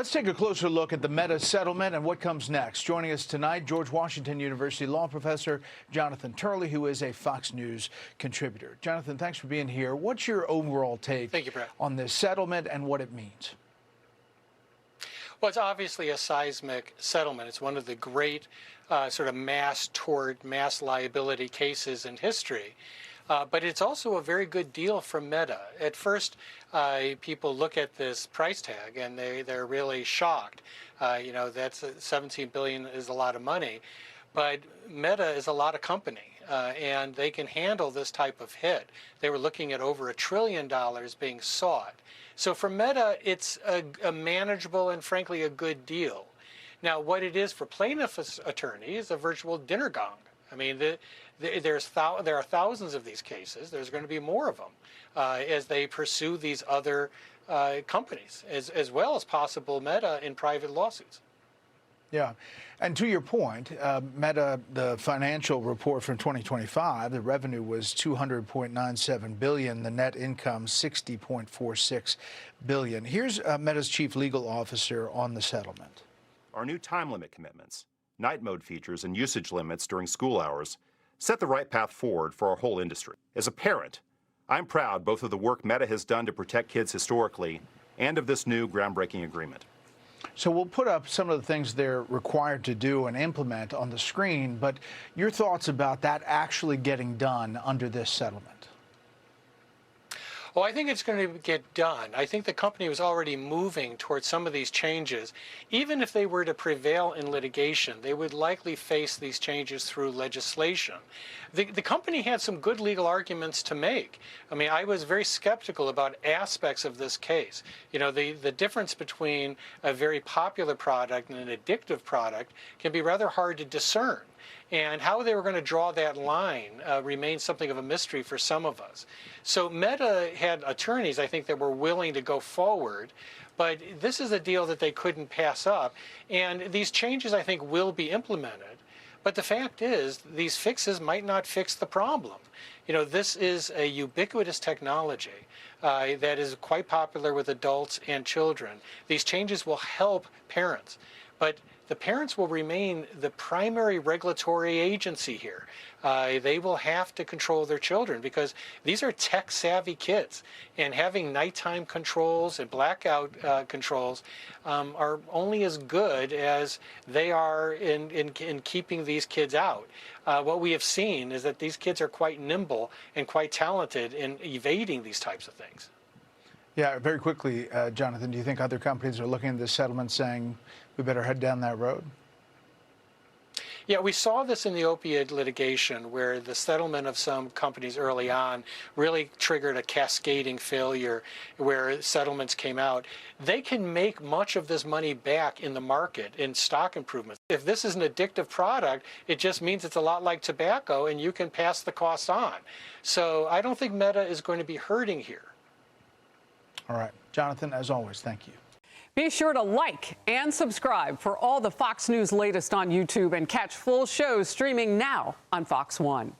Let's take a closer look at the Meta settlement and what comes next. Joining us tonight, George Washington University law professor Jonathan Turley, who is a Fox News contributor. Jonathan, thanks for being here. What's your overall take on this settlement and what it means? Well, it's obviously a seismic settlement. It's one of the great sort of mass liability cases in history. But it's also a very good deal for Meta. At first, people look at this price tag and they're really shocked. That's $17 billion is a lot of money, but Meta is a lot of company, and they can handle this type of hit. They were looking at over $1 trillion being sought. So for Meta, it's a manageable and frankly a good deal. Now, what it is for plaintiff's attorney is a virtual dinner gong. I mean, there are thousands of these cases. There's going to be more of them as they pursue these other companies, as well as possible Meta in private lawsuits. Yeah. And to your point, Meta, the financial report from 2025, the revenue was $200.97 billion, the net income $60.46 billion. Here's Meta's chief legal officer on the settlement. Our new time limit commitments, night mode features, and usage limits during school hours set the right path forward for our whole industry. As a parent, I'm proud both of the work Meta has done to protect kids historically and of this new groundbreaking agreement. So we'll put up some of the things they're required to do and implement on the screen, but your thoughts about that actually getting done under this settlement? Well, I think it's going to get done. I think the company was already moving towards some of these changes. Even if they were to prevail in litigation, they would likely face these changes through legislation. The company had some good legal arguments to make. I mean, I was very skeptical about aspects of this case. You know, the difference between a very popular product and an addictive product can be rather hard to discern. And how they were going to draw that line remains something of a mystery for some of us. So Meta had attorneys, I think, that were willing to go forward, but this is a deal that they couldn't pass up. And these changes, I think, will be implemented. But the fact is, these fixes might not fix the problem. You know, this is a ubiquitous technology that is quite popular with adults and children. These changes will help parents, but the parents will remain the primary regulatory agency here. They will have to control their children because these are tech-savvy kids, and having nighttime controls and blackout controls are only as good as they are in keeping these kids out. What we have seen is that these kids are quite nimble and quite talented in evading these types of things. Yeah, very quickly, Jonathan, do you think other companies are looking at this settlement saying we better head down that road? Yeah, we saw this in the opioid litigation where the settlement of some companies early on really triggered a cascading failure where settlements came out. They can make much of this money back in the market in stock improvements. If this is an addictive product, it just means it's a lot like tobacco and you can pass the cost on. So I don't think Meta is going to be hurting here. All right. Jonathan, as always, thank you. Be sure to like and subscribe for all the Fox News latest on YouTube and catch full shows streaming now on Fox One.